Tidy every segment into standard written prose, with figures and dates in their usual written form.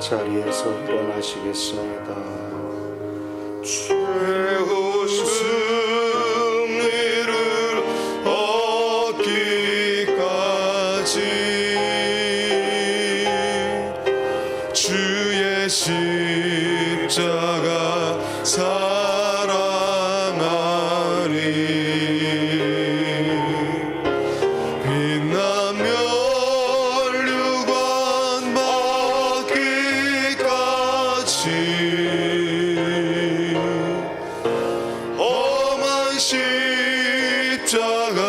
자리에서 일어나시겠습니다. 최후 승리를 얻기까지 주의 십자가 사랑하리. 빛나며 류관 받기까지 험한 십자가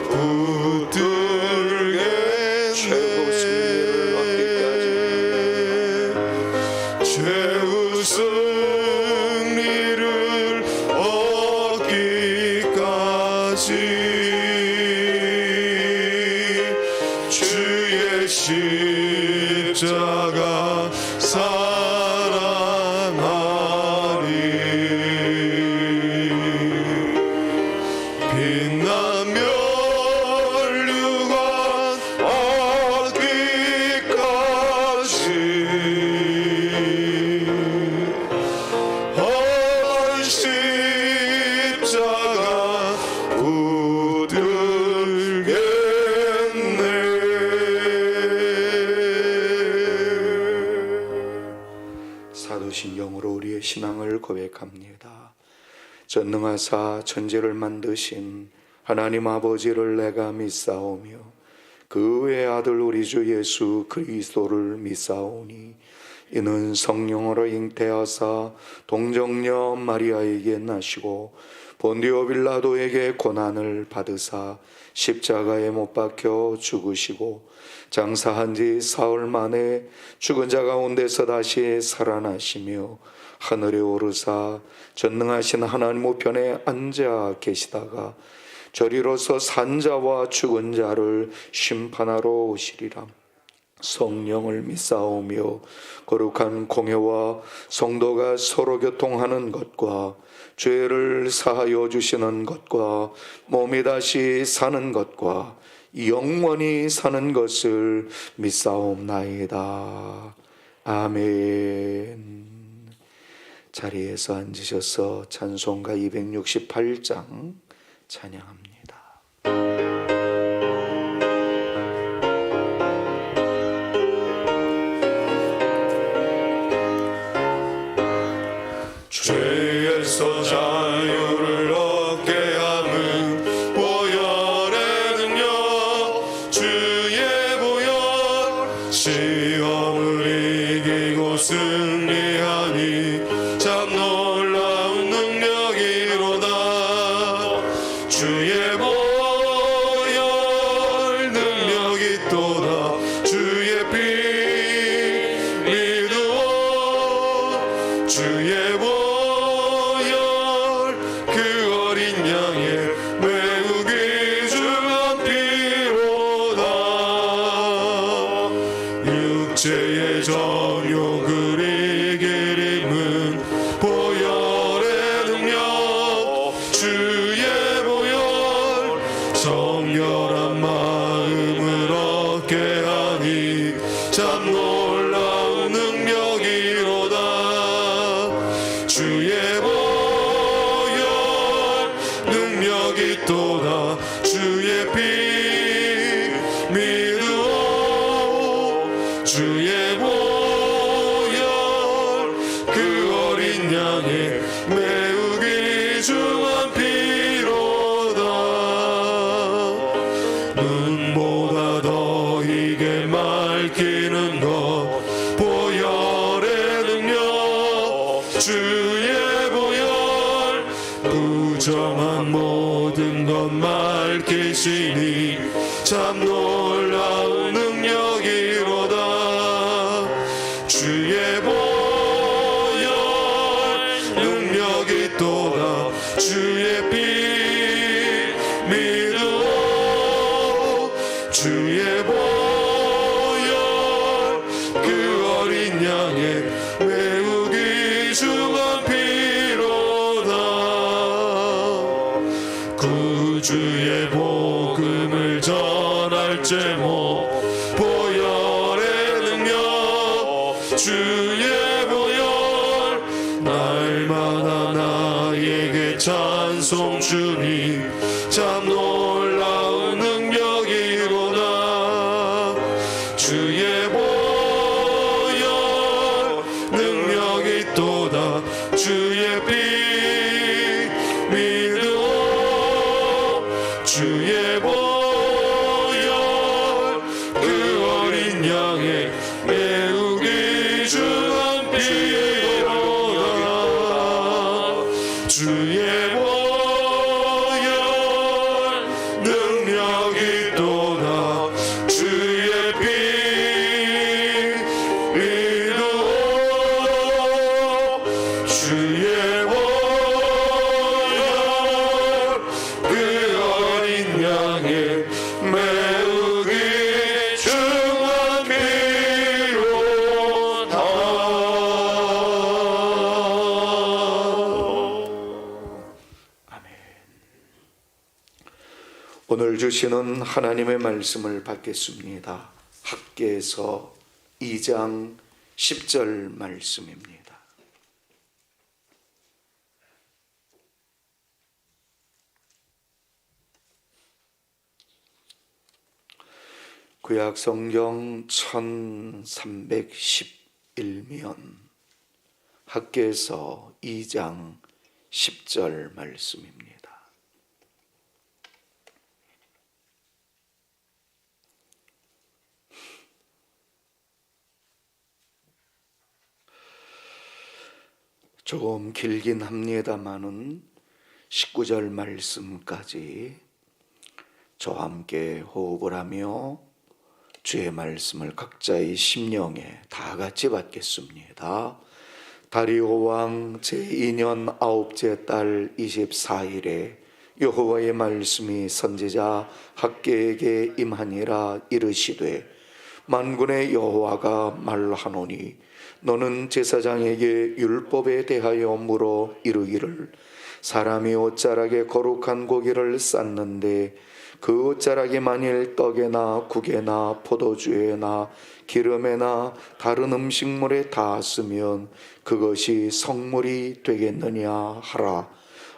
붙들겠네. 최후 승리를 얻기까지 주의 십자가 사랑하리. 빛나며 류관 얻기까지 험한 십자가 붙들겠네. 사도신경으로 우리의 신앙을 고백합니다. 전능하사 천지를 만드신 하나님 아버지를 내가 믿사오며 그 외의 아들 우리 주 예수 그리스도를 믿사오니 이는 성령으로 잉태하사 동정녀 마리아에게 나시고 본디오 빌라도에게 고난을 받으사 십자가에 못 박혀 죽으시고 장사한 지 사흘 만에 죽은 자 가운데서 다시 살아나시며 하늘에 오르사 전능하신 하나님 우편에 앉아 계시다가 저리로서 산자와 죽은 자를 심판하러 오시리라. 성령을 믿사오며 거룩한 공회와 성도가 서로 교통하는 것과 죄를 사하여 주시는 것과 몸이 다시 사는 것과 영원히 사는 것을 믿사옵나이다. 아멘. 자리에서 앉으셔서 찬송가 268장 찬양합니다. 죄에서 자유를 얻게 함은 보혈의 능력 주의 보혈 시험을 이기고 승리하니 참 놀라운 능력이로다. 주의 보혈 능력이 또다. 주의 피 믿으오. 주의 보혈 그 어린 양의 매우 귀중한 피로다. 육체의 정욕을 이길 힘은 보혈의 능력 주의 보혈 성결한 마음을 얻게 하니 참 놀라운 능력이로다. 주의 보혈 능력이 또다. 주의 피 믿으오. 주의 보혈 그 어린 양의 매우 귀중한 피로다. 눈보다 더 이게 맑히는 것 보혈의 능력 주의 보혈 부정한 모든 것 맑히시니 참 놀라운 능력이로다. 주의 보혈 능력이 또다. 주의 피 믿으오. 주의 보혈 그 어린 양의 매우 귀중한 피로다. 구주의 복음을 전할 제목 보혈의 능력 주의 보혈 날마다 나에게 찬송 주니 참 놀라운 능력이로다. 주의 보혈 능력이 또다. 주의 피 믿어 주의 보혈 그 어린 양의 매우 귀중한 피로다. 주의 보혈 능력이 또다. 주의 피 믿어 주의 보혈 그 어린 양의 매우 귀중한 피로다. 아멘. 오늘 주시는 하나님의 말씀을 받겠습니다. 학개서 2장 10절 말씀입니다. 구약 성경 1311면 학개서 2장 10절 말씀입니다. 조금 길긴 합니다만은 19절 말씀까지 저와 함께 호흡을 하며 주의 말씀을 각자의 심령에 다 같이 받겠습니다. 다리오 왕 제2년 9째 달 24일에 여호와의 말씀이 선지자 학개에게 임하니라. 이르시되 만군의 여호와가 말하노니 너는 제사장에게 율법에 대하여 물어 이르기를 사람이 옷자락에 거룩한 고기를 쌓는데 그 옷자락이 만일 떡에나 국에나 포도주에나 기름에나 다른 음식물에 닿았으면 그것이 성물이 되겠느냐 하라.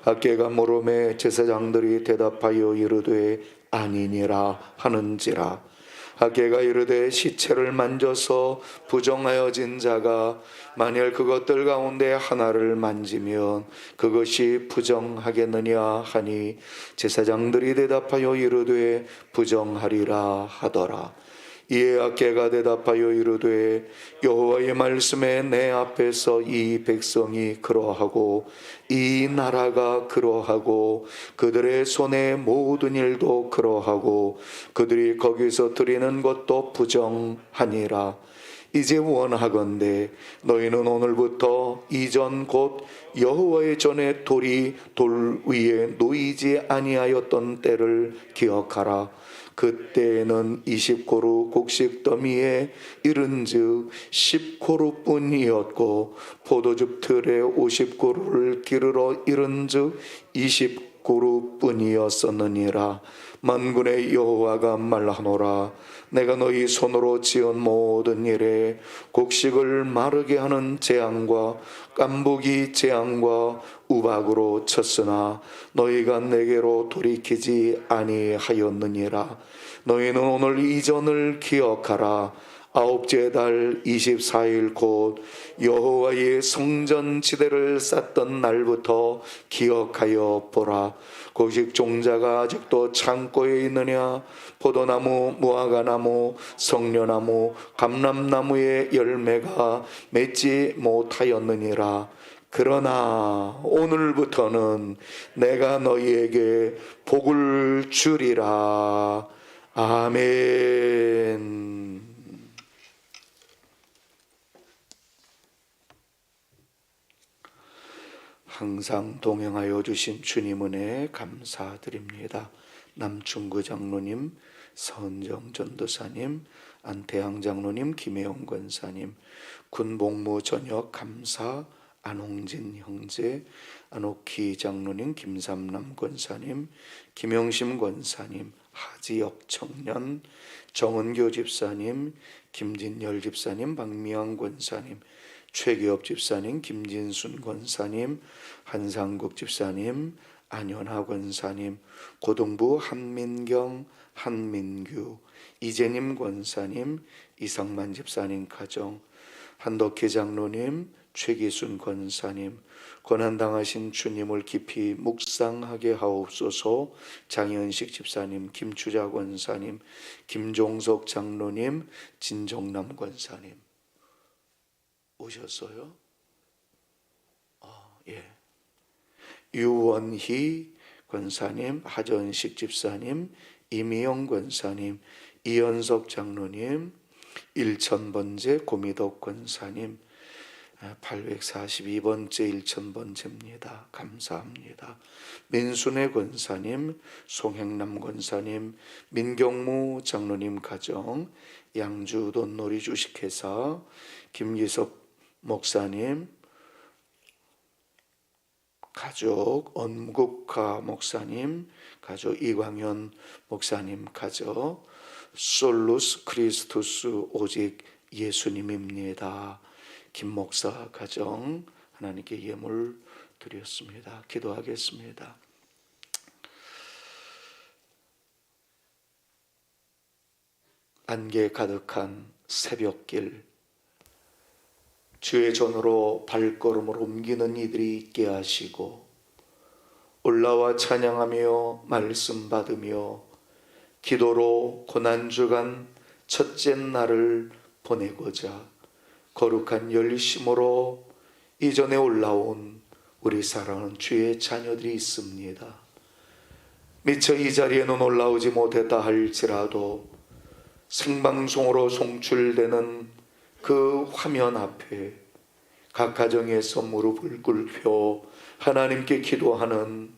학개가 물음에 제사장들이 대답하여 이르되 아니니라 하는지라. 학개가 이르되 시체를 만져서 부정하여진 자가 만일 그것들 가운데 하나를 만지면 그것이 부정하겠느냐 하니 제사장들이 대답하여 이르되 부정하리라 하더라. 이에 학개가 대답하여 이르되 여호와의 말씀에 내 앞에서 이 백성이 그러하고 이 나라가 그러하고 그들의 손의 모든 일도 그러하고 그들이 거기서 드리는 것도 부정하니라. 이제 원하건대 너희는 오늘부터 이전 곧 여호와의 전에 돌이 돌 위에 놓이지 아니하였던 때를 기억하라. 그때에는 20고루 곡식 더미에 이른즉 10고루뿐이었고 포도즙 틀에 50고루를 기르러 이른즉 20고루뿐이었었느니라. 만군의 여호와가 말하노라. 내가 너희 손으로 지은 모든 일에 곡식을 마르게 하는 재앙과 깐부기 재앙과 우박으로 쳤으나 너희가 내게로 돌이키지 아니하였느니라. 너희는 오늘 이전을 기억하라. 9째 달 24일 곧 여호와의 성전 지대를 쌓던 날부터 기억하여 보라. 곡식 종자가 아직도 창고에 있느냐? 포도나무, 무화과나무, 석류나무, 감람나무의 열매가 맺지 못하였느니라. 그러나 오늘부터는 내가 너희에게 복을 주리라. 아멘. 항상 동행하여 주신 주님 은혜 감사드립니다. 남충구 장로님, 서은정 전도사님, 안태양 장로님, 김혜영 권사님, 군복무 전역 감사, 안홍진 형제, 안옥희 장로님, 김삼남 권사님, 김영심 권사님, 하지혁 청년, 정은교 집사님, 김진열 집사님, 박미양 권사님, 최기업 집사님, 김진순 권사님, 한상국 집사님, 안현하 권사님, 고등부 한민경, 한민규, 이재님 권사님, 이상만 집사님 가정, 한덕희 장로님, 최기순 권사님, 고난당하신 주님을 깊이 묵상하게 하옵소서. 장현식 집사님, 김추자 권사님, 김종석 장로님, 진정남 권사님 오셨어요? 예. 유원희 권사님, 하전식 집사님, 이미영 권사님, 이현석 장로님, 일천번째 고미덕 권사님, 842번째 일천번째입니다. 감사합니다. 민순애 권사님, 송행남 권사님, 민경무 장로님 가정, 양주 돈놀이 주식회사, 김기섭 목사님 가족, 엄국화 목사님 가족, 이광현 목사님 가족, 솔루스 크리스투스 오직 예수님입니다. 김 목사 가정 하나님께 예물 드렸습니다. 기도하겠습니다. 안개 가득한 새벽길, 주의 전으로 발걸음을 옮기는 이들이 있게 하시고, 올라와 찬양하며 말씀 받으며 기도로 고난주간 첫째 날을 보내고자 거룩한 열심으로 이전에 올라온 우리 사랑하는 주의 자녀들이 있습니다. 미처 이 자리에는 올라오지 못했다 할지라도 생방송으로 송출되는 그 화면 앞에 각 가정에서 무릎을 꿇고 하나님께 기도하는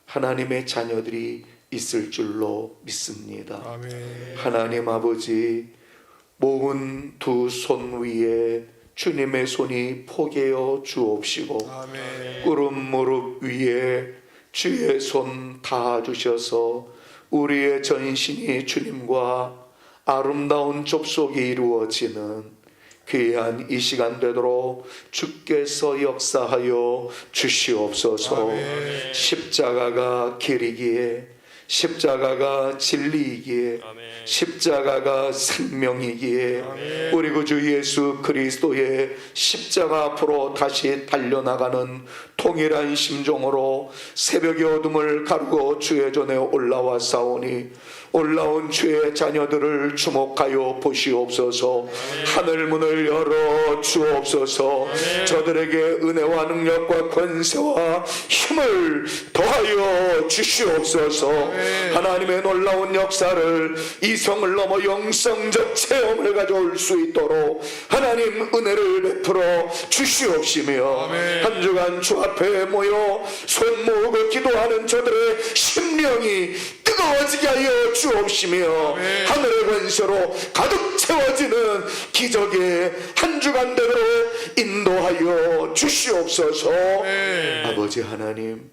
하나님의 자녀들이 있을 줄로 믿습니다. 아멘. 하나님 아버지, 모은 두 손 위에 주님의 손이 포개어 주옵시고, 아멘. 꿇은 무릎 위에 주의 손 닿아주셔서 우리의 전신이 주님과 아름다운 접속이 이루어지는 귀한 이 시간 되도록 주께서 역사하여 주시옵소서. 아멘. 십자가가 길이기에, 십자가가 진리이기에, 십자가가 생명이기에, 아멘. 우리 구주 예수 그리스도의 십자가 앞으로 다시 달려나가는 통일한 심정으로 새벽의 어둠을 가르고 주의 전에 올라와 싸우니 올라온 주의 자녀들을 주목하여 보시옵소서. 하늘 문을 열어 주옵소서. 저들에게 은혜와 능력과 권세와 힘을 더하여 주시옵소서. 하나님의 놀라운 역사를 이성을 넘어 영성적 체험을 가져올 수 있도록 하나님 은혜를 베풀어 주시옵시며, 한 주간 주 앞에 모여 손 모으고 기도하는 저들의 심령이 뜨거워지게 하여 주옵시며, 하늘의 권세로 가득 채워지는 기적의 한 주간 되도록 인도하여 주시옵소서. 아버지 하나님,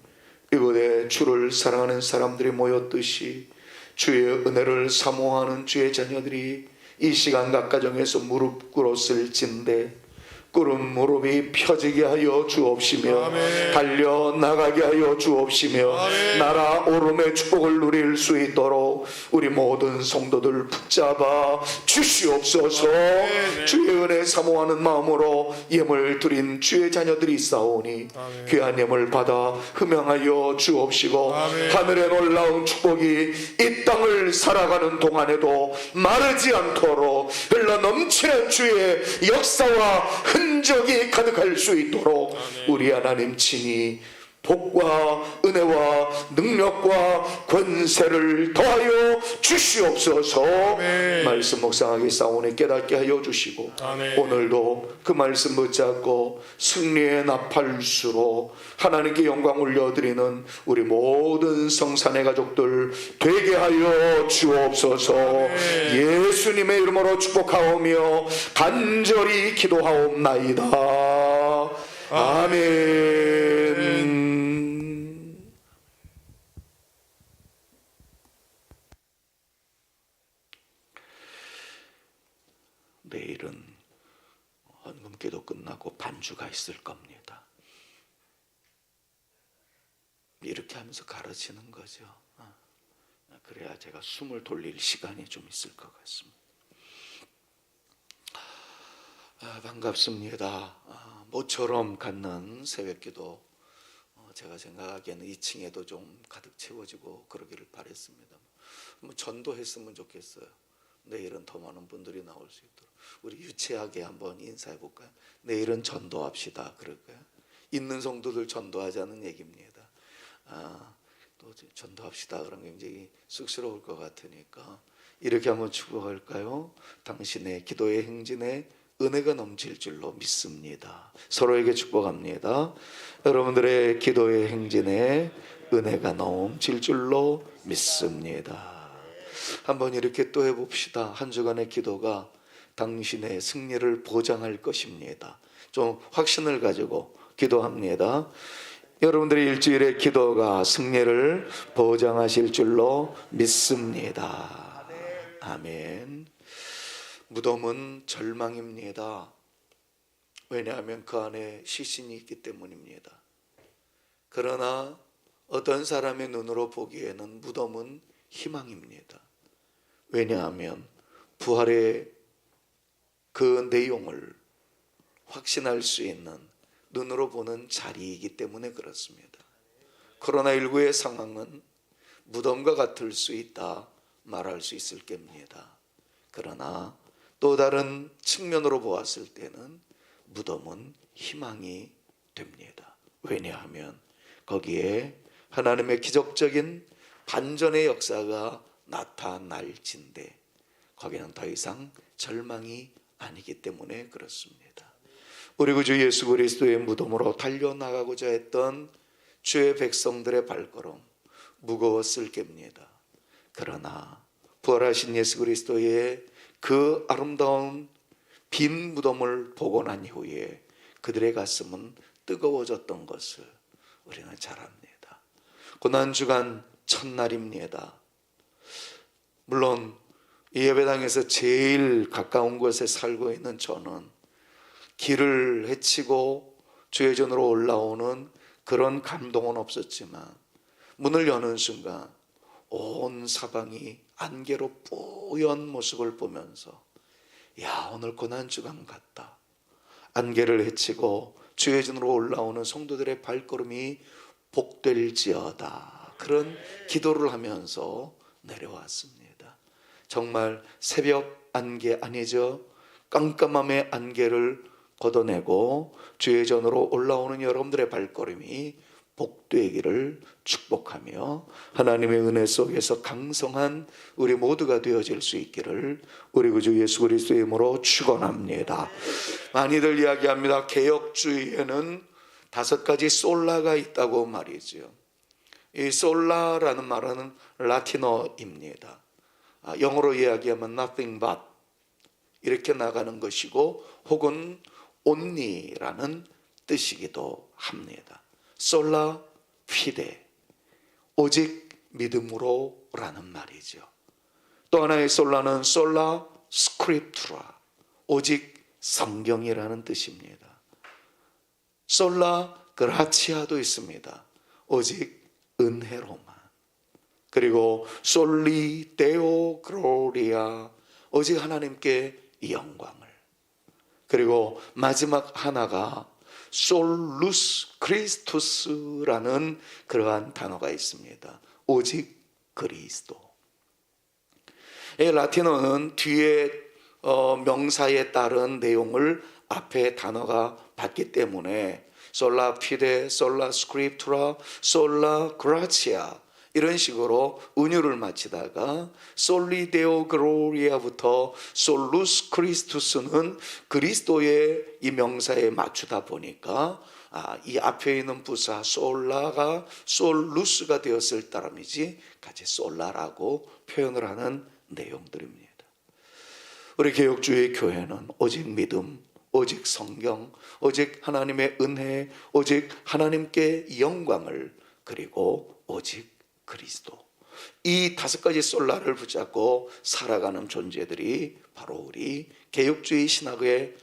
이곳에 주를 사랑하는 사람들이 모였듯이 주의 은혜를 사모하는 주의 자녀들이 이 시간 각 가정에서 무릎 꿇었을진데 꿇은 무릎이 펴지게 하여 주옵시며, 아멘. 달려나가게 하여 주옵시며, 아멘. 나라 오름의 축복을 누릴 수 있도록 우리 모든 성도들 붙잡아 주시옵소서. 아멘. 주의 은혜 사모하는 마음으로 예물 드린 주의 자녀들이 있사오니 아멘. 귀한 예물 받아 흠양하여 주옵시고, 아멘. 하늘의 놀라운 축복이 이 땅을 살아가는 동안에도 마르지 않도록 흘러 넘치는 주의 역사와 흔적이 가득할 수 있도록 우리 하나님 친히 복과 은혜와 능력과 권세를 더하여 주시옵소서. 아멘. 말씀 묵상하게 싸우니 깨닫게 하여 주시고, 아멘. 오늘도 그 말씀 붙잡고 승리의 나팔수로 하나님께 영광 올려드리는 우리 모든 성산의 가족들 되게 하여 주옵소서. 예수님의 이름으로 축복하오며 간절히 기도하옵나이다. 아멘. 내일은 헌금기도 끝나고 반주가 있을 겁니다. 이렇게 하면서 가르치는 거죠. 그래야 제가 숨을 돌릴 시간이 좀 있을 것 같습니다. 반갑습니다. 모처럼 갖는 새벽기도 제가 생각하기에는 2층에도 좀 가득 채워지고 그러기를 바랬습니다. 전도했으면 좋겠어요. 내일은 더 많은 분들이 나올 수 있도록 우리 유치하게 한번 인사해 볼까요? 내일은 전도합시다. 그럴까요? 있는 성도들 전도하자는 얘기입니다. 또 전도합시다. 그런 게 굉장히 쑥스러울 것 같으니까 이렇게 한번 축복할까요? 당신의 기도의 행진에 은혜가 넘칠 줄로 믿습니다. 서로에게 축복합니다. 여러분들의 기도의 행진에 은혜가 넘칠 줄로 믿습니다. 한번 이렇게 또 해봅시다. 한 주간의 기도가 당신의 승리를 보장할 것입니다. 좀 확신을 가지고 기도합니다. 여러분들의 일주일의 기도가 승리를 보장하실 줄로 믿습니다. 아멘. 무덤은 절망입니다. 왜냐하면 그 안에 시신이 있기 때문입니다. 그러나 어떤 사람의 눈으로 보기에는 무덤은 희망입니다. 왜냐하면 부활의 그 내용을 확신할 수 있는 눈으로 보는 자리이기 때문에 그렇습니다. 코로나19의 상황은 무덤과 같을 수 있다 말할 수 있을 겁니다. 그러나 또 다른 측면으로 보았을 때는 무덤은 희망이 됩니다. 왜냐하면 거기에 하나님의 기적적인 반전의 역사가 나타날진데 거기는 더 이상 절망이 아니기 때문에 그렇습니다. 우리 구주 예수 그리스도의 무덤으로 달려나가고자 했던 주의 백성들의 발걸음 무거웠을 겁니다. 그러나 부활하신 예수 그리스도의 그 아름다운 빈 무덤을 보고 난 이후에 그들의 가슴은 뜨거워졌던 것을 우리는 잘 압니다. 고난주간 첫날입니다. 물론 이 예배당에서 제일 가까운 곳에 살고 있는 저는 길을 헤치고 주의 전으로 올라오는 그런 감동은 없었지만 문을 여는 순간 온 사방이 안개로 뿌연 모습을 보면서 야, 오늘 고난주간 같다. 안개를 헤치고 주의 전으로 올라오는 성도들의 발걸음이 복될지어다. 그런 기도를 하면서 내려왔습니다. 정말 새벽 안개 아니죠. 깜깜함의 안개를 걷어내고 주의 전으로 올라오는 여러분들의 발걸음이 복되기를 축복하며 하나님의 은혜 속에서 강성한 우리 모두가 되어질 수 있기를 우리 구주 예수 그리스도의 이름으로 축원합니다. 많이들 이야기합니다. 개혁주의에는 5가지 솔라가 있다고 말이죠. 이 솔라라는 말은 라틴어입니다. 영어로 이야기하면 nothing but 이렇게 나가는 것이고 혹은 only라는 뜻이기도 합니다. 솔라 피데 오직 믿음으로 라는 말이죠. 또 하나의 솔라는 솔라 스크립투라 오직 성경이라는 뜻입니다. 솔라 그라치아도 있습니다. 오직 은혜로만. 그리고 솔리 데오 글로리아 오직 하나님께 영광을. 그리고 마지막 하나가 솔루스 크리스투스라는 그러한 단어가 있습니다. 오직 그리스도. 이 라틴어는 뒤에 명사에 따른 내용을 앞에 단어가 받기 때문에 솔라 피데, 솔라 스크립투라, 솔라 그라치아 이런 식으로 은유를 마치다가 솔리데오 글로리아부터 솔루스 크리스투스는 그리스도의 이 명사에 맞추다 보니까 이 앞에 있는 부사 솔라가 솔루스가 되었을 따름이지 같이 솔라라고 표현을 하는 내용들입니다. 우리 개혁주의 교회는 오직 믿음, 오직 성경, 오직 하나님의 은혜, 오직 하나님께 영광을 그리고 오직 그리스도 이 5가지 솔라를 붙잡고 살아가는 존재들이 바로 우리 개혁주의 신학에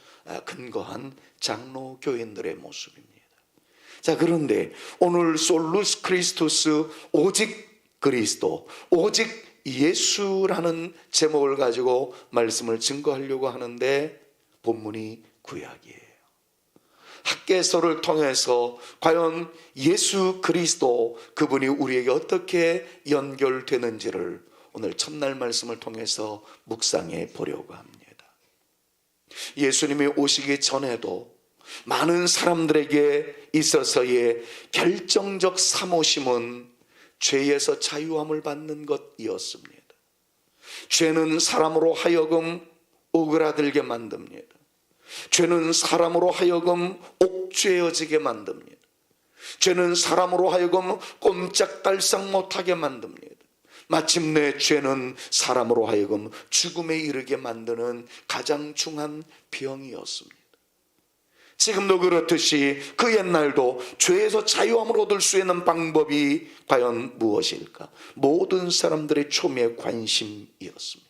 근거한 장로 교인들의 모습입니다. 자, 그런데 오늘 솔루스 크리스토스, 오직 그리스도, 오직 예수라는 제목을 가지고 말씀을 증거하려고 하는데 본문이 구약이에요. 학개서를 통해서 과연 예수 그리스도, 그분이 우리에게 어떻게 연결되는지를 오늘 첫날 말씀을 통해서 묵상해 보려고 합니다. 예수님이 오시기 전에도 많은 사람들에게 있어서의 결정적 사모심은 죄에서 자유함을 받는 것이었습니다. 죄는 사람으로 하여금 오그라들게 만듭니다. 죄는 사람으로 하여금 옥죄어지게 만듭니다. 죄는 사람으로 하여금 꼼짝달싹 못하게 만듭니다. 마침내 죄는 사람으로 하여금 죽음에 이르게 만드는 가장 중한 병이었습니다. 지금도 그렇듯이 그 옛날도 죄에서 자유함을 얻을 수 있는 방법이 과연 무엇일까? 모든 사람들의 초미의 관심이었습니다.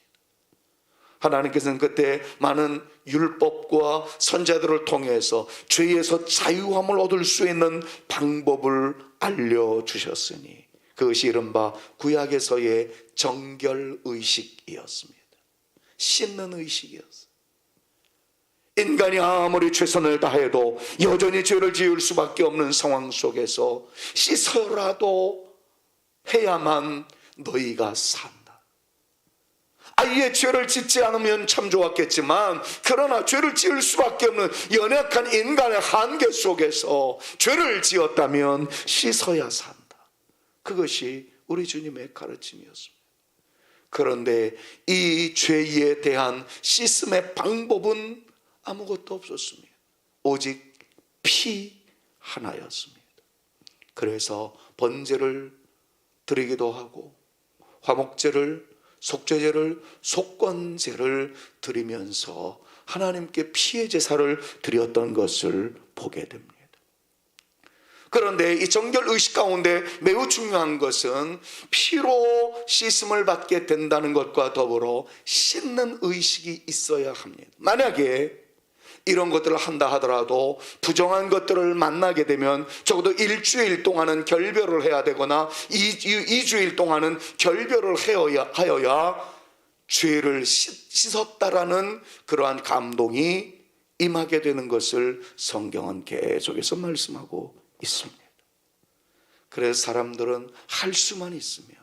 하나님께서는 그때 많은 율법과 선자들을 통해서 죄에서 자유함을 얻을 수 있는 방법을 알려주셨으니 그것이 이른바 구약에서의 정결의식이었습니다. 씻는 의식이었어요. 인간이 아무리 최선을 다해도 여전히 죄를 지을 수밖에 없는 상황 속에서 씻어라도 해야만 너희가 산다. 아예 죄를 짓지 않으면 참 좋았겠지만 그러나 죄를 지을 수밖에 없는 연약한 인간의 한계 속에서 죄를 지었다면 씻어야 산다. 그것이 우리 주님의 가르침이었습니다. 그런데 이 죄에 대한 씻음의 방법은 아무것도 없었습니다. 오직 피 하나였습니다. 그래서 번제를 드리기도 하고 화목제를, 속죄제를, 속건제를 드리면서 하나님께 피의 제사를 드렸던 것을 보게 됩니다. 그런데 이 정결의식 가운데 매우 중요한 것은 피로 씻음을 받게 된다는 것과 더불어 씻는 의식이 있어야 합니다. 만약에 이런 것들을 한다 하더라도 부정한 것들을 만나게 되면 적어도 일주일 동안은 결별을 해야 되거나 2주일 동안은 결별을 하여야 죄를 씻었다라는 그러한 감동이 임하게 되는 것을 성경은 계속해서 말씀하고 있습니다. 그래서 사람들은 할 수만 있으면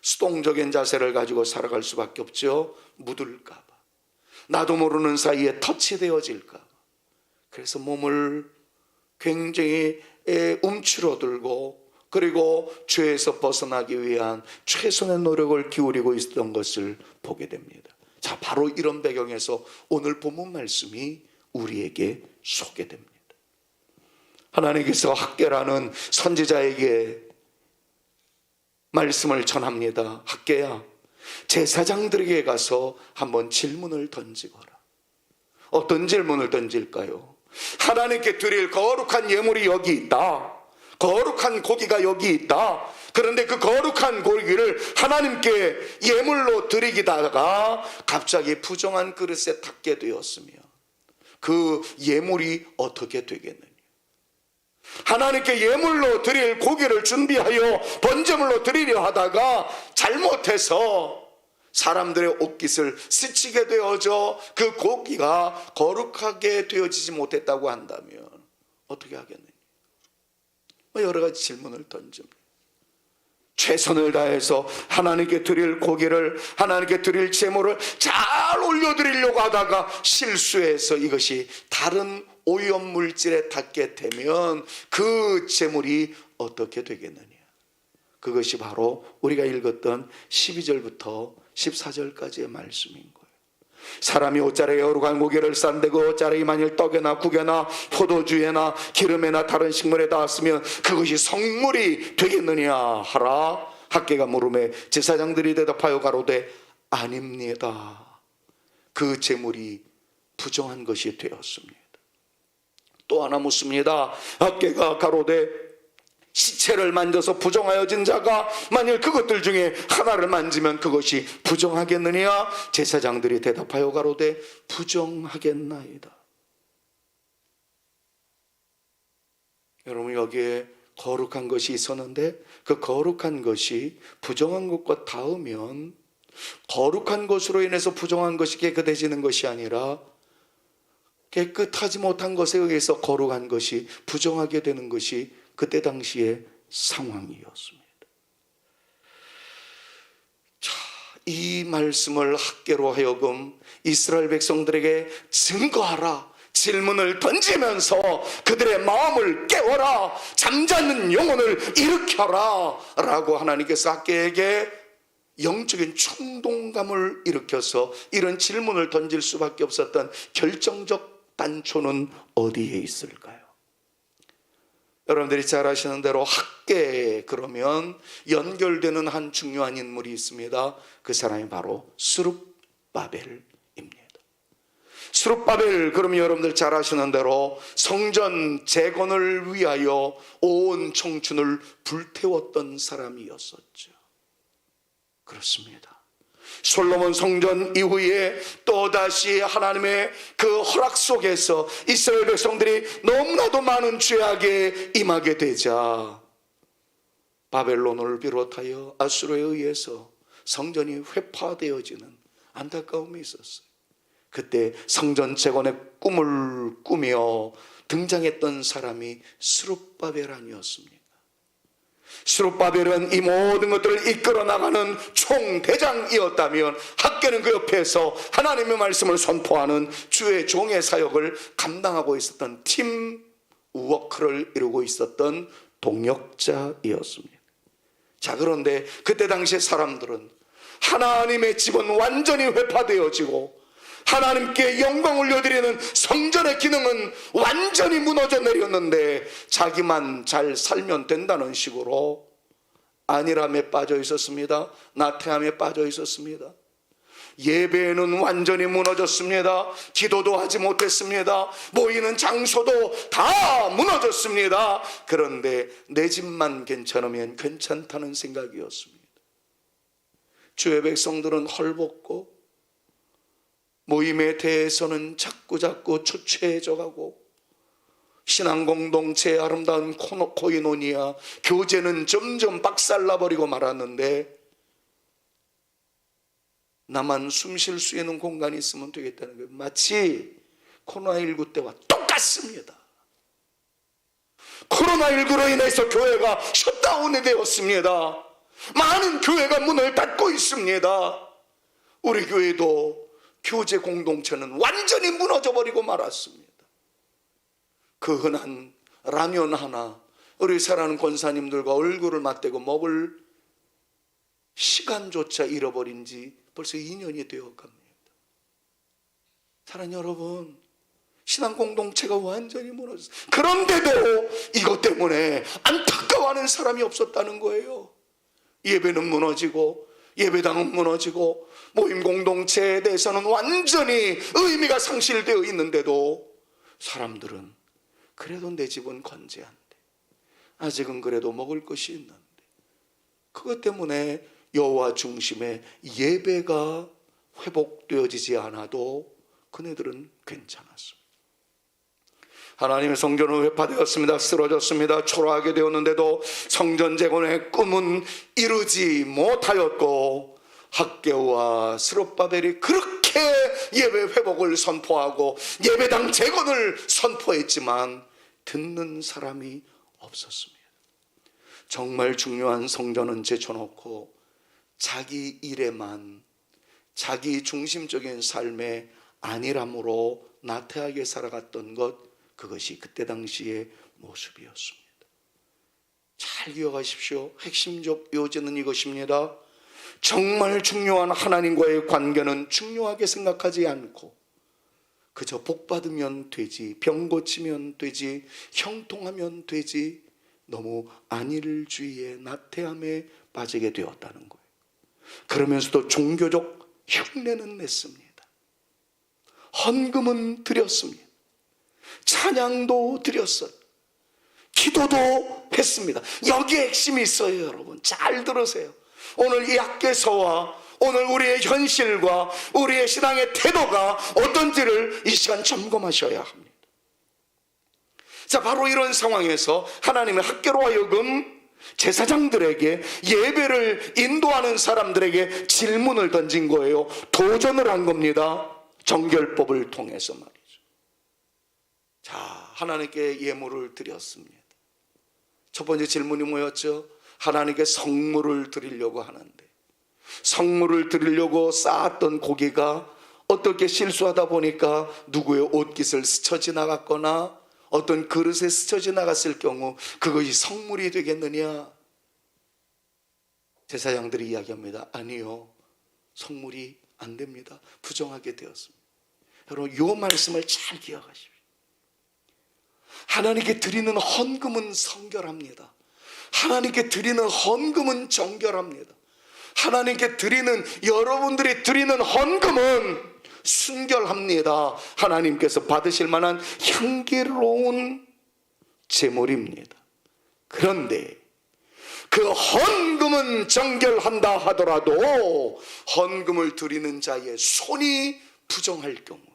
수동적인 자세를 가지고 살아갈 수밖에 없죠. 묻을까 봐, 나도 모르는 사이에 터치되어질까 봐. 그래서 몸을 굉장히 움츠러들고 그리고 죄에서 벗어나기 위한 최선의 노력을 기울이고 있었던 것을 보게 됩니다. 자, 바로 이런 배경에서 오늘 본문 말씀이 우리에게 소개됩니다. 하나님께서 학개라는 선지자에게 말씀을 전합니다. 학개야, 제사장들에게 가서 한번 질문을 던지거라. 어떤 질문을 던질까요? 하나님께 드릴 거룩한 예물이 여기 있다. 거룩한 고기가 여기 있다. 그런데 그 거룩한 고기를 하나님께 예물로 드리기다가 갑자기 부정한 그릇에 닿게 되었으면 그 예물이 어떻게 되겠느냐? 하나님께 예물로 드릴 고기를 준비하여 번제물로 드리려 하다가 잘못해서 사람들의 옷깃을 스치게 되어져 그 고기가 거룩하게 되어지지 못했다고 한다면 어떻게 하겠느냐? 여러 가지 질문을 던집니다. 최선을 다해서 하나님께 드릴 고기를, 하나님께 드릴 제물을 잘 올려드리려고 하다가 실수해서 이것이 다른 오염물질에 닿게 되면 그 제물이 어떻게 되겠느냐? 그것이 바로 우리가 읽었던 12절부터 14절까지의 말씀인 거예요. 사람이 옷자락에 거룩한 고기를 싼데 그 옷자락이 만일 떡에나 국에나 포도주에나 기름에나 다른 식물에 닿았으면 그것이 성물이 되겠느냐 하라. 학개가 물음에 제사장들이 대답하여 가로되 아닙니다. 그 제물이 부정한 것이 되었습니다. 또 하나 묻습니다. 학개가 가로되 시체를 만져서 부정하여진 자가 만일 그것들 중에 하나를 만지면 그것이 부정하겠느냐? 제사장들이 대답하여 가로되 부정하겠나이다. 여러분, 여기에 거룩한 것이 있었는데 그 거룩한 것이 부정한 것과 닿으면 거룩한 것으로 인해서 부정한 것이 깨끗해지는 것이 아니라 깨끗하지 못한 것에 의해서 거룩한 것이 부정하게 되는 것이 그때 당시의 상황이었습니다. 자, 이 말씀을 학계로 하여금 이스라엘 백성들에게 증거하라, 질문을 던지면서 그들의 마음을 깨워라, 잠자는 영혼을 일으켜라 라고 하나님께서 학계에게 영적인 충동감을 일으켜서 이런 질문을 던질 수밖에 없었던 결정적 단초는 어디에 있을까요? 여러분들이 잘 아시는 대로 학계에 그러면 연결되는 한 중요한 인물이 있습니다. 그 사람이 바로 스룹바벨입니다. 스룹바벨, 그러면 여러분들 잘 아시는 대로 성전 재건을 위하여 온 청춘을 불태웠던 사람이었었죠. 그렇습니다. 솔로몬 성전 이후에 또다시 하나님의 그 허락 속에서 이스라엘 백성들이 너무나도 많은 죄악에 임하게 되자 바벨론을 비롯하여 아수르에 의해서 성전이 회파되어지는 안타까움이 있었어요. 그때 성전 재건의 꿈을 꾸며 등장했던 사람이 스룹바벨 아니었습니까? 스룹바벨은 이 모든 것들을 이끌어 나가는 총대장이었다면 학계는 그 옆에서 하나님의 말씀을 선포하는 주의 종의 사역을 감당하고 있었던 팀 워크를 이루고 있었던 동역자이었습니다. 자, 그런데 그때 당시의 사람들은 하나님의 집은 완전히 회파되어지고 하나님께 영광 올려드리는 성전의 기능은 완전히 무너져 내렸는데 자기만 잘 살면 된다는 식으로 안일함에 빠져 있었습니다. 나태함에 빠져 있었습니다. 예배는 완전히 무너졌습니다. 기도도 하지 못했습니다. 모이는 장소도 다 무너졌습니다. 그런데 내 집만 괜찮으면 괜찮다는 생각이었습니다. 주의 백성들은 헐벗고 모임에 대해서는 자꾸자꾸 초췌해져 가고 신앙공동체의 아름다운 코이노니아 교제는 점점 박살나버리고 말았는데 나만 숨 쉴 수 있는 공간이 있으면 되겠다는 거예요. 마치 코로나19 때와 똑같습니다. 코로나19로 인해서 교회가 셧다운이 되었습니다. 많은 교회가 문을 닫고 있습니다. 우리 교회도 교제 공동체는 완전히 무너져버리고 말았습니다. 그 흔한 라면 하나 우리 사랑하는 권사님들과 얼굴을 맞대고 먹을 시간조차 잃어버린 지 벌써 2년이 되어갑니다. 사랑하는 여러분, 신앙 공동체가 완전히 무너졌어요. 그런데도 이것 때문에 안타까워하는 사람이 없었다는 거예요. 예배는 무너지고 예배당은 무너지고 모임 공동체에 대해서는 완전히 의미가 상실되어 있는데도 사람들은 그래도 내 집은 건재한데 아직은 그래도 먹을 것이 있는데 그것 때문에 여호와 중심의 예배가 회복되어지지 않아도 그네들은 괜찮았습니다. 하나님의 성전은 회파되었습니다. 쓰러졌습니다. 초라하게 되었는데도 성전 재건의 꿈은 이루지 못하였고 학개와 스룹바벨이 그렇게 예배 회복을 선포하고 예배당 재건을 선포했지만 듣는 사람이 없었습니다. 정말 중요한 성전은 제쳐놓고 자기 일에만, 자기 중심적인 삶의 안일함으로 나태하게 살아갔던 것, 그것이 그때 당시의 모습이었습니다. 잘 기억하십시오. 핵심적 요지는 이것입니다. 정말 중요한 하나님과의 관계는 중요하게 생각하지 않고 그저 복 받으면 되지, 병 고치면 되지, 형통하면 되지, 너무 안일주의에 나태함에 빠지게 되었다는 거예요. 그러면서도 종교적 흉내는 냈습니다. 헌금은 드렸습니다. 찬양도 드렸어요. 기도도 했습니다. 여기에 핵심이 있어요. 여러분 잘 들으세요. 오늘 이 학개서와 오늘 우리의 현실과 우리의 신앙의 태도가 어떤지를 이 시간 점검하셔야 합니다. 자, 바로 이런 상황에서 하나님의 학개로 하여금 제사장들에게, 예배를 인도하는 사람들에게 질문을 던진 거예요. 도전을 한 겁니다. 정결법을 통해서 말이죠. 자, 하나님께 예물을 드렸습니다. 첫 번째 질문이 뭐였죠? 하나님께 성물을 드리려고 하는데, 성물을 드리려고 쌓았던 고기가 어떻게 실수하다 보니까 누구의 옷깃을 스쳐 지나갔거나 어떤 그릇에 스쳐 지나갔을 경우 그것이 성물이 되겠느냐? 제사장들이 이야기합니다. 아니요, 성물이 안 됩니다. 부정하게 되었습니다. 여러분 이 말씀을 잘 기억하십시오. 하나님께 드리는 헌금은 성결합니다. 하나님께 드리는 헌금은 정결합니다. 하나님께 드리는, 여러분들이 드리는 헌금은 순결합니다. 하나님께서 받으실 만한 향기로운 제물입니다. 그런데 그 헌금은 정결한다 하더라도 헌금을 드리는 자의 손이 부정할 경우에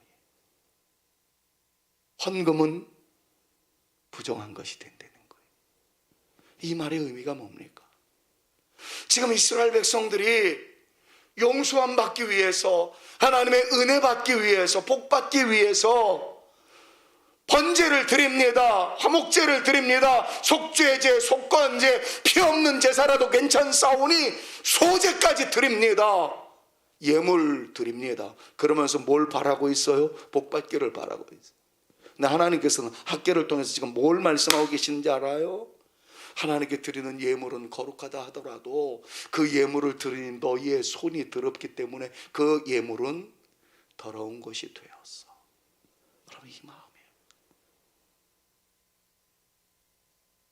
헌금은 부정한 것이 된다는 거예요. 이 말의 의미가 뭡니까? 지금 이스라엘 백성들이 용서함 받기 위해서, 하나님의 은혜 받기 위해서, 복 받기 위해서 번제를 드립니다. 화목제를 드립니다. 속죄제, 속건제, 피 없는 제사라도 괜찮사오니 소제까지 드립니다. 예물 드립니다. 그러면서 뭘 바라고 있어요? 복 받기를 바라고 있어요. 근데 하나님께서는 학개를 통해서 지금 뭘 말씀하고 계시는지 알아요? 하나님께 드리는 예물은 거룩하다 하더라도 그 예물을 드리는 너희의 손이 더럽기 때문에 그 예물은 더러운 것이 되었어. 여러분 이 마음이에요.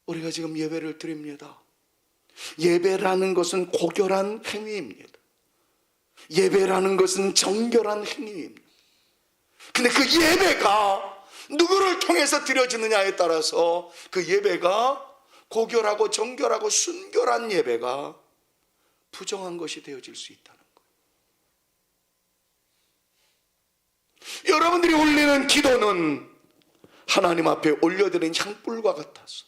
우리가 지금 예배를 드립니다. 예배라는 것은 고결한 행위입니다. 예배라는 것은 정결한 행위입니다. 근데 그 예배가 누구를 통해서 드려지느냐에 따라서 그 예배가 고결하고 정결하고 순결한 예배가 부정한 것이 되어질 수 있다는 거예요. 여러분들이 올리는 기도는 하나님 앞에 올려드린 향불과 같아서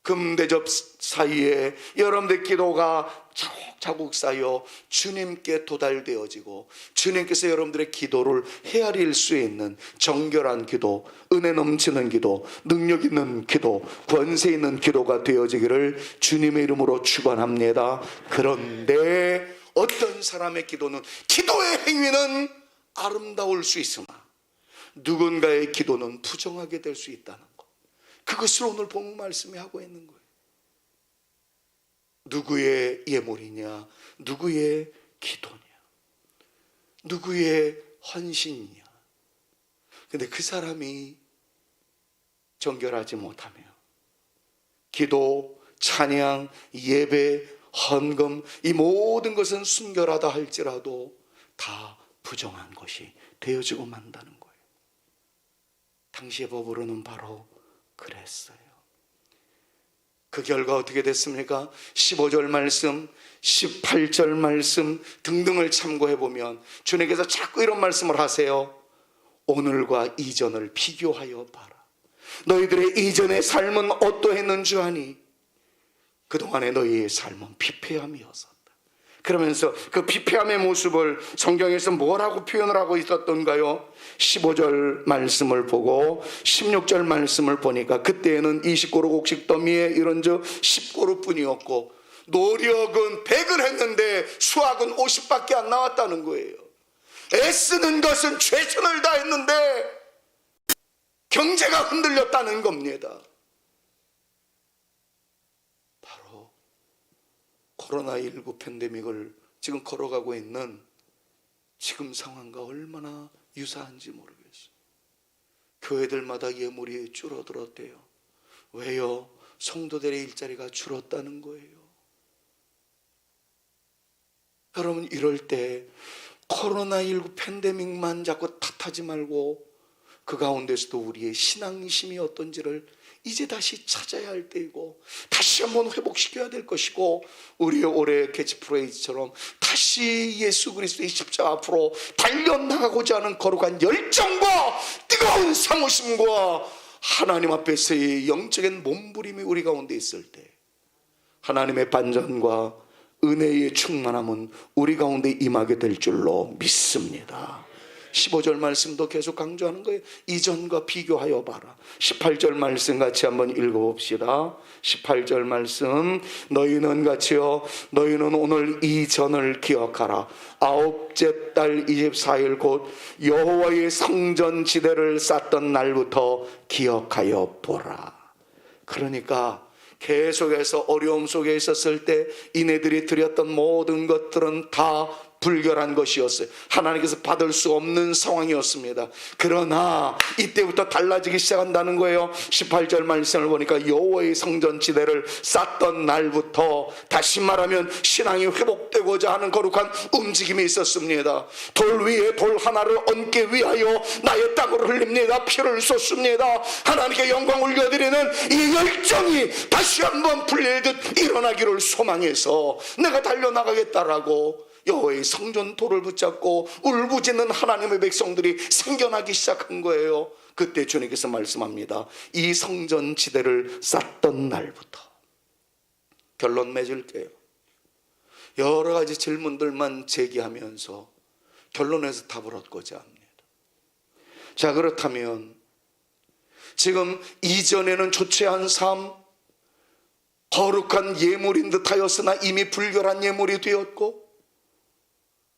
금대접 사이에 여러분들의 기도가 차곡차곡 쌓여 주님께 도달되어지고 주님께서 여러분들의 기도를 헤아릴 수 있는 정결한 기도, 은혜 넘치는 기도, 능력 있는 기도, 권세 있는 기도가 되어지기를 주님의 이름으로 축원합니다. 그런데 어떤 사람의 기도는, 기도의 행위는 아름다울 수 있으나 누군가의 기도는 부정하게 될 수 있다는 것, 그것을 오늘 본문 말씀이 하고 있는 거예요. 누구의 예물이냐, 누구의 기도냐, 누구의 헌신이냐. 근데 그 사람이 정결하지 못하며 기도, 찬양, 예배, 헌금, 이 모든 것은 순결하다 할지라도 다 부정한 것이 되어지고 만다는 거예요. 당시의 법으로는 바로 그랬어요. 그 결과 어떻게 됐습니까? 15절 말씀, 18절 말씀 등등을 참고해 보면 주님께서 자꾸 이런 말씀을 하세요. 오늘과 이전을 비교하여 봐라. 너희들의 이전의 삶은 어떠했는 줄 아니? 그동안의 너희의 삶은 피폐함이었었다. 그러면서 그 피폐함의 모습을 성경에서 뭐라고 표현을 하고 있었던가요? 15절 말씀을 보고 16절 말씀을 보니까 그때에는 20그릇 곡식 더미에 이런 10그릇 뿐이었고 노력은 100을 했는데 수확은 50밖에 안 나왔다는 거예요. 애쓰는 것은 최선을 다했는데 경제가 흔들렸다는 겁니다. 바로 코로나19 팬데믹을 지금 걸어가고 있는 지금 상황과 얼마나 유사한지 모르겠어요. 교회들마다 예물이 줄어들었대요. 왜요? 성도들의 일자리가 줄었다는 거예요. 여러분 이럴 때 코로나19 팬데믹만 자꾸 탓하지 말고 그 가운데서도 우리의 신앙심이 어떤지를 이제 다시 찾아야 할 때이고 다시 한번 회복시켜야 될 것이고, 우리의 올해 캐치프레이즈처럼 다시 예수 그리스도의 십자가 앞으로 달려나가고자 하는 거룩한 열정과 뜨거운 사모심과 하나님 앞에서의 영적인 몸부림이 우리 가운데 있을 때 하나님의 반전과 은혜의 충만함은 우리 가운데 임하게 될 줄로 믿습니다. 15절 말씀도 계속 강조하는 거예요. 이전과 비교하여 봐라. 18절 말씀 같이 한번 읽어봅시다. 18절 말씀, 너희는 같이요, 너희는 오늘 이전을 기억하라. 아홉째 달 24일 곧 여호와의 성전 지대를 쌓던 날부터 기억하여 보라. 그러니까 계속해서 어려움 속에 있었을 때 이네들이 드렸던 모든 것들은 다 불결한 것이었어요. 하나님께서 받을 수 없는 상황이었습니다. 그러나 이때부터 달라지기 시작한다는 거예요. 18절 말씀을 보니까 여호와의 성전 지대를 쌓던 날부터, 다시 말하면 신앙이 회복되고자 하는 거룩한 움직임이 있었습니다. 돌 위에 돌 하나를 얹기 위하여 나의 땀을 흘립니다. 피를 쏟습니다. 하나님께 영광 올려드리는 이 열정이 다시 한번 불릴듯 일어나기를 소망해서 내가 달려나가겠다라고 여호와의 성전 돌을 붙잡고 울부짖는 하나님의 백성들이 생겨나기 시작한 거예요. 그때 주님께서 말씀합니다. 이 성전 지대를 쌓던 날부터. 결론 맺을게요. 여러 가지 질문들만 제기하면서 결론에서 답을 얻고자 합니다. 자, 그렇다면 지금 이전에는 조치한 삶, 거룩한 예물인 듯 하였으나 이미 불결한 예물이 되었고,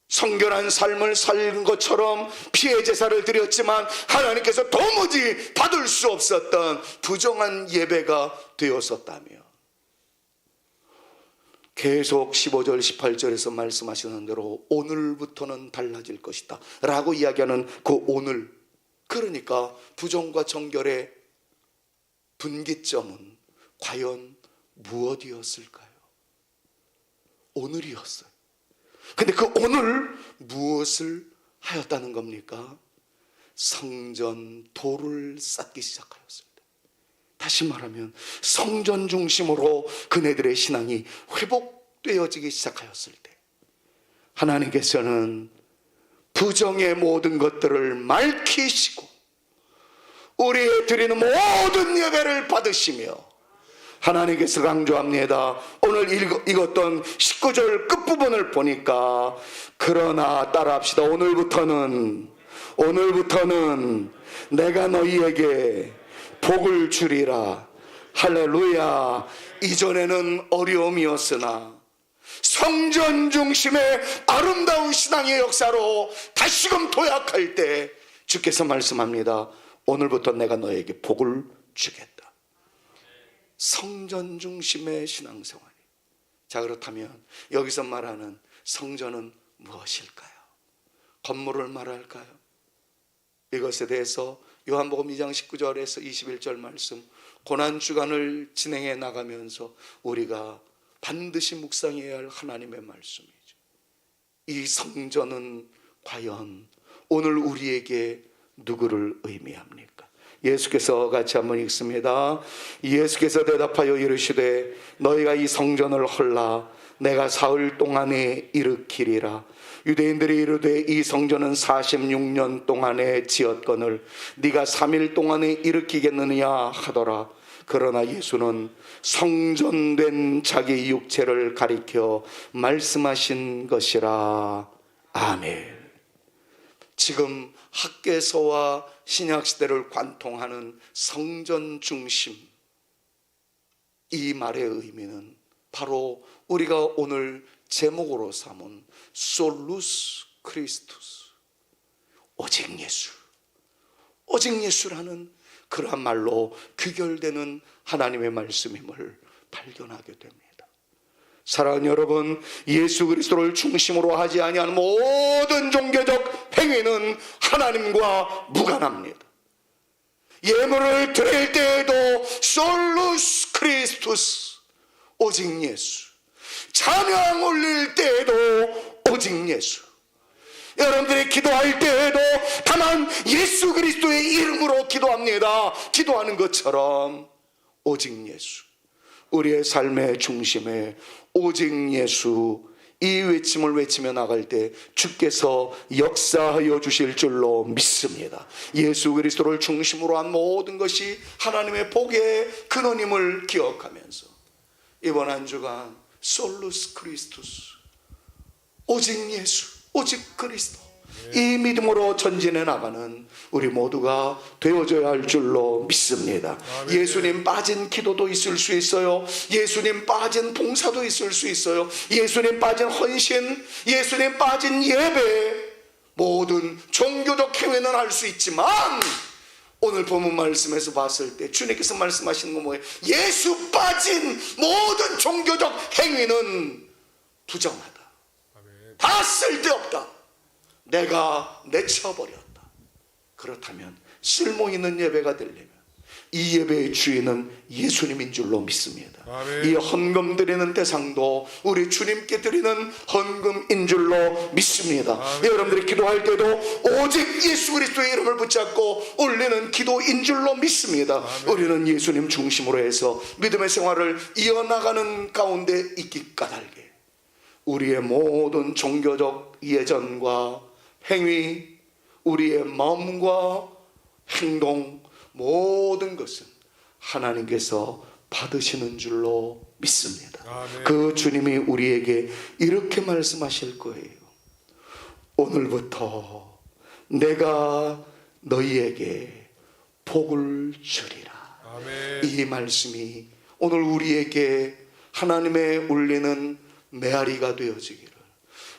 성결한 삶을 산 것처럼 피해 제사를 드렸지만 하나님께서 도무지 받을 수 없었던 부정한 예배가 되었었다며, 계속 15절 18절에서 말씀하시는 대로 오늘부터는 달라질 것이다 라고 이야기하는 그 오늘, 그러니까 부정과 정결의 분기점은 과연 무엇이었을까요? 오늘이었어요. 근데 그 오늘 무엇을 하였다는 겁니까? 성전 돌을 쌓기 시작하였습니다. 다시 말하면 성전 중심으로 그네들의 신앙이 회복되어지기 시작하였을 때 하나님께서는 부정의 모든 것들을 맑히시고 우리의 드리는 모든 예배를 받으시며, 하나님께서 강조합니다. 오늘 읽었던 19절 끝부분을 보니까, 그러나 따라합시다. 오늘부터는 내가 너희에게 복을 주리라. 할렐루야. 이전에는 어려움이었으나 성전 중심의 아름다운 신앙의 역사로 다시금 도약할 때 주께서 말씀합니다. 오늘부터 내가 너에게 복을 주겠다. 성전 중심의 신앙생활. 자, 그렇다면 여기서 말하는 성전은 무엇일까요? 건물을 말할까요? 이것에 대해서 요한복음 2장 19절에서 21절 말씀, 고난주간을 진행해 나가면서 우리가 반드시 묵상해야 할 하나님의 말씀이죠. 이 성전은 과연 오늘 우리에게 누구를 의미합니까? 예수께서 같이 한번 읽습니다. 예수께서 대답하여 이르시되 너희가 이 성전을 헐라 내가 사흘 동안에 일으키리라. 유대인들이 이르되 이 성전은 46년 동안에 지었거늘 네가 3일 동안에 일으키겠느냐 하더라. 그러나 예수는 성전된 자기 육체를 가리켜 말씀하신 것이라. 아멘. 지금 학개서와 신약시대를 관통하는 성전 중심, 이 말의 의미는 바로 우리가 오늘 제목으로 삼은 솔루스 크리스투스, 오직 예수, 오직 예수라는 그러한 말로 귀결되는 하나님의 말씀임을 발견하게 됩니다. 사랑하는 여러분, 예수 그리스도를 중심으로 하지 아니하는 모든 종교적 행위는 하나님과 무관합니다. 예물을 드릴 때에도 솔루스 크리스투스, 오직 예수. 찬양 올릴 때에도 오직 예수. 여러분들이 기도할 때에도 다만 예수 그리스도의 이름으로 기도합니다. 기도하는 것처럼 오직 예수. 우리의 삶의 중심에 오직 예수, 이 외침을 외치며 나갈 때 주께서 역사하여 주실 줄로 믿습니다. 예수 그리스도를 중심으로 한 모든 것이 하나님의 복의 근원임을 기억하면서 이번 한 주간 솔루스 크리스투스, 오직 예수, 오직 그리스도, 이 믿음으로 전진해 나가는 우리 모두가 되어져야 할 줄로 믿습니다. 예수님 빠진 기도도 있을 수 있어요. 예수님 빠진 봉사도 있을 수 있어요. 예수님 빠진 헌신, 예수님 빠진 예배, 모든 종교적 행위는 할 수 있지만 오늘 본문 말씀에서 봤을 때 주님께서 말씀하시는 건 뭐예요? 예수 빠진 모든 종교적 행위는 부정하다. 다 쓸데없다. 내가 내쳐버렸다. 그렇다면 쓸모있는 예배가 되려면 이 예배의 주인은 예수님인 줄로 믿습니다. 아멘. 이 헌금 드리는 대상도 우리 주님께 드리는 헌금인 줄로 믿습니다. 여러분들이 기도할 때도 오직 예수 그리스도의 이름을 붙잡고 올리는 기도인 줄로 믿습니다. 우리는 예수님 중심으로 해서 믿음의 생활을 이어나가는 가운데 있기 까닭에 우리의 모든 종교적 예전과 행위, 우리의 마음과 행동, 모든 것은 하나님께서 받으시는 줄로 믿습니다. 아멘. 그 주님이 우리에게 이렇게 말씀하실 거예요. 오늘부터 내가 너희에게 복을 주리라. 아멘. 이 말씀이 오늘 우리에게 하나님의 울리는 메아리가 되어지기를,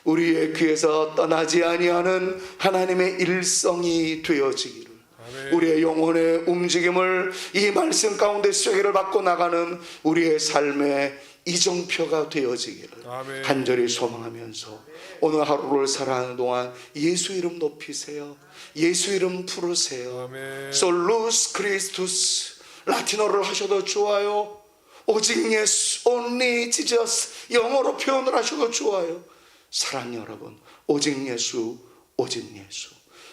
우리의 귀에서 떠나지 아니하는 하나님의 일성이 되어지기를, 아멘. 우리의 영혼의 움직임을 이 말씀 가운데 쐐기를 받고 나가는 우리의 삶의 이정표가 되어지기를 아멘. 간절히 소망하면서 오늘 하루를 살아가는 동안 예수 이름 높이세요. 예수 이름 부르세요. 아멘. 솔루스 크리스투스, 라틴어를 하셔도 좋아요. 오직 예수, only Jesus, 영어로 표현을 하셔도 좋아요. 사랑 여러분, 오직 예수, 오직 예수.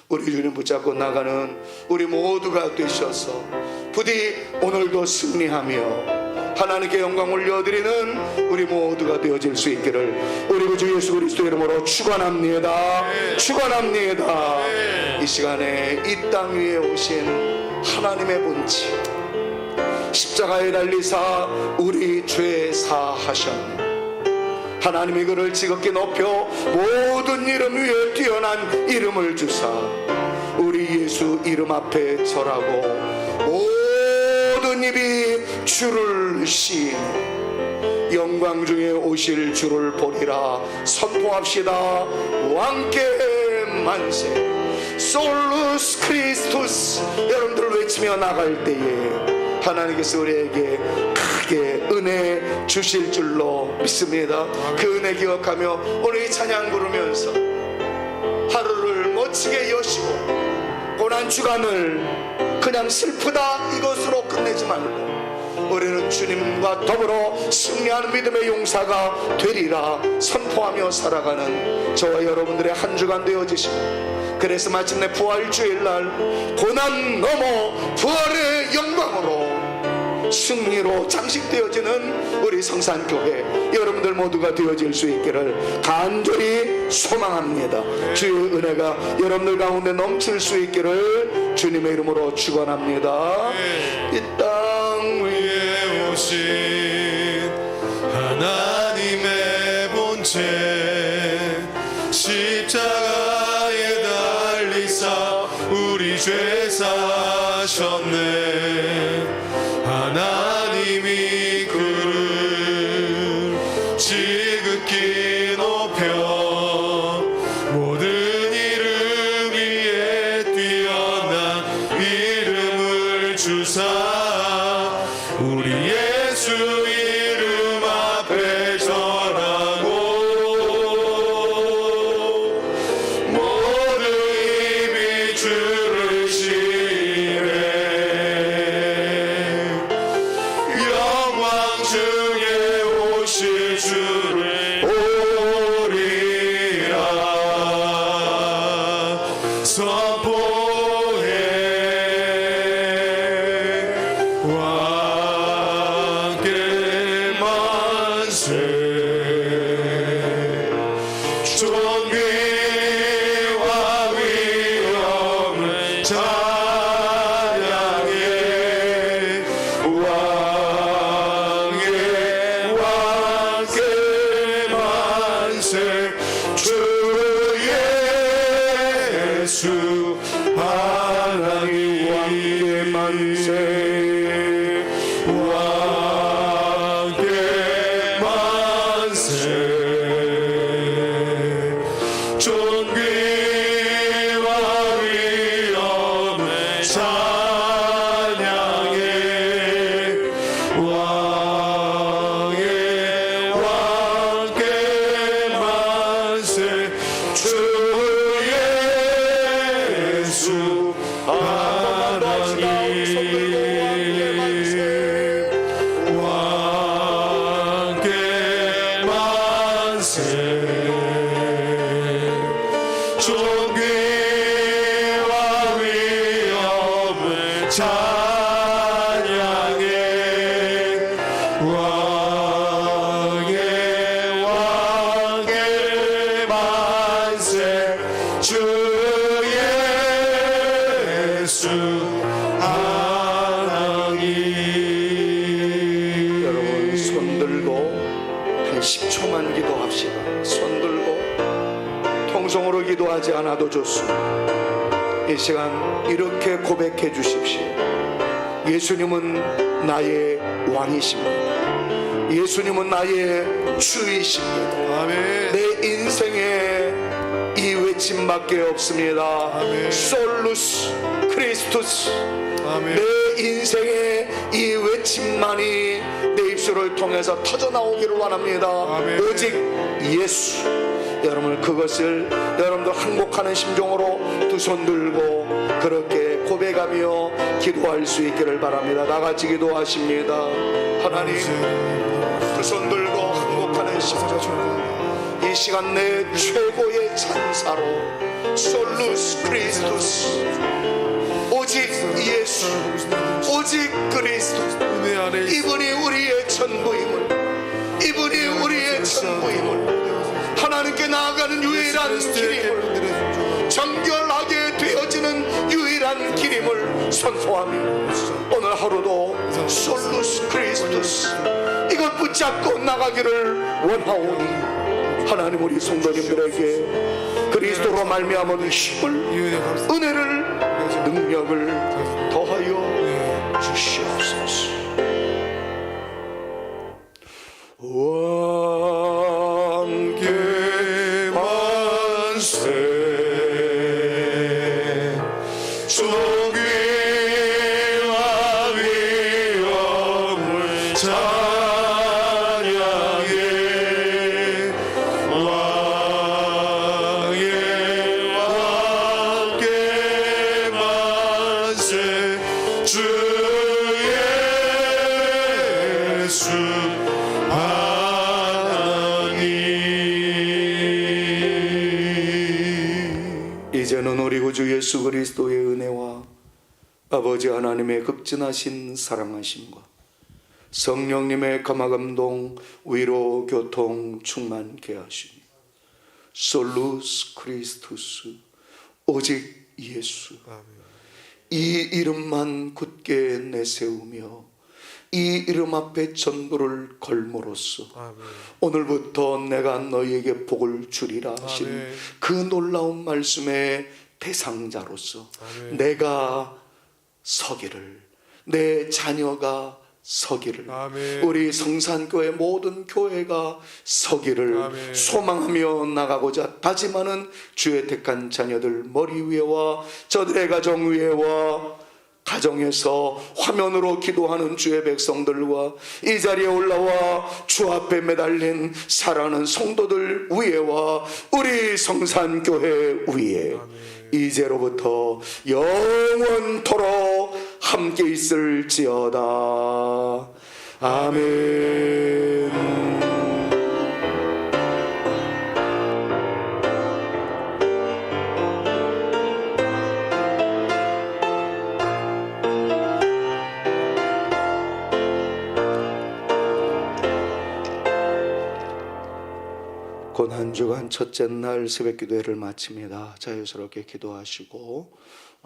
우리 주님 붙잡고 나가는 우리 모두가 되셔서 부디 오늘도 승리하며 하나님께 영광 올려드리는 우리 모두가 되어질 수 있기를 우리 구주 예수 그리스도 이름으로 축원합니다. 축원합니다. 이 시간에 이 땅 위에 오신 하나님의 본체, 십자가에 달리사 우리 죄 사하셨네. 하나님이 그를 지극히 높여 모든 이름 위에 뛰어난 이름을 주사 우리 예수 이름 앞에 절하고 모든 입이 주를 시인해 영광 중에 오실 주를 보리라 선포합시다. 왕께 만세, 솔루스 크리스투스. 여러분들 외치며 나갈 때에 하나님께서 우리에게 크게 은혜 주실 줄로 믿습니다. 그 은혜 기억하며 오늘 이 찬양 부르면서 하루를 멋지게 여시고 고난주간을 그냥 슬프다 이것으로 끝내지 말고 우리는 주님과 더불어 승리하는 믿음의 용사가 되리라 선포하며 살아가는 저와 여러분들의 한 주간 되어지시고, 그래서 마침내 부활주일날 고난 넘어 부활의 영광으로 승리로 장식되어지는 우리 성산교회 여러분들 모두가 되어질 수 있기를 간절히 소망합니다. 주의 은혜가 여러분들 가운데 넘칠 수 있기를 주님의 이름으로 축원합니다. 이 땅 위에 오신 하나님의 본체 십자가에 달리사 우리 죄 사셨네. 하나님이 그를 지극히 높여 모든 이름 위에 뛰어난 이름을 주사 우리 예수 이름 앞에 절하고 모든 입이 주를 시인해 찬양해 왕의 왕께 만세 주 예수 하나님 왕께 만세 왕께 만세 존귀와 위엄을 찬양해 왕의 왕께 만세 주 예수 하나님 왕께 만세 존귀와 위엄을 찬양해 왕의 왕께 만세 주 예수 하나님 여러분 손 들고 한 10초만 기도합시다. 손 들고 통성으로 기도하지 않아도 좋습니다. 이 시간 이렇게 고백해 주십시오. 예수님은 나의 왕이십니다. 예수님은 나의 주이십니다. 아멘 내 인생에 이 외침밖에 없습니다. 아멘. 솔루스 크리스투스. 아멘 내 인생에 이 외침만이 내 입술을 통해서 터져 나오기를 원합니다. 아멘. 오직 예수. 여러분 그것을 여러분들 항복하는 심정으로 두 손 들고 그렇게 고백하며 기도할 수 있기를 바랍니다. 다 같이 기도하십니다. 하나님 두 손 들고 항복하는 심정 이 시간 내 최고의 찬사로 솔루스 크리스투스 오직 예수 오직 그리스도 은혜 안에 이분이 우리의 전부임을 이분이 우리의 전부임을 하나님께 나아가는 유일한 길임을 정결하게 되어지는 유일한 길임을 선포하며 오늘 하루도 솔루스 크리스투스 이것 붙잡고 나가기를 원하오니 하나님 우리 성도님들에게 그리스도로 말미암은 힘을 은혜를 능력을 더하여 주시옵소서. 왕께 만세 존귀와 위엄을 찬양해 왕의 왕께 만세 주 예수 이제는 우리 구주 예수 그리스도의 은혜와 아버지 하나님의 극진하신 사랑하심과 성령님의 감화감동 위로 교통 충만케 하시니 솔루스 크리스투스 오직 예수 이 이름만 굳게 내세우며 이 이름 앞에 전부를 걸므로써 오늘부터 내가 너희에게 복을 주리라 하신 아멘. 그 놀라운 말씀의 대상자로서 아멘. 내가 서기를 내 자녀가 서기를 아멘. 우리 성산교회 모든 교회가 서기를 아멘. 소망하며 나가고자 다짐하는 주의 택한 자녀들 머리 위에와 저들의 가정 위에와 가정에서 화면으로 기도하는 주의 백성들과 이 자리에 올라와 주 앞에 매달린 사랑하는 성도들 위에와 우리 성산교회 위에 이제로부터 영원토록 함께 있을지어다. 아멘. 곧 한 주간 첫째 날 새벽 기도회를 마칩니다. 자유스럽게 기도하시고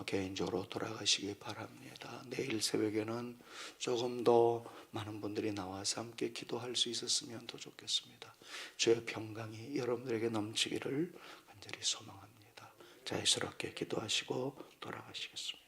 개인적으로 돌아가시기 바랍니다. 내일 새벽에는 조금 더 많은 분들이 나와서 함께 기도할 수 있었으면 더 좋겠습니다. 주의 평강이 여러분들에게 넘치기를 간절히 소망합니다. 자유스럽게 기도하시고 돌아가시겠습니다.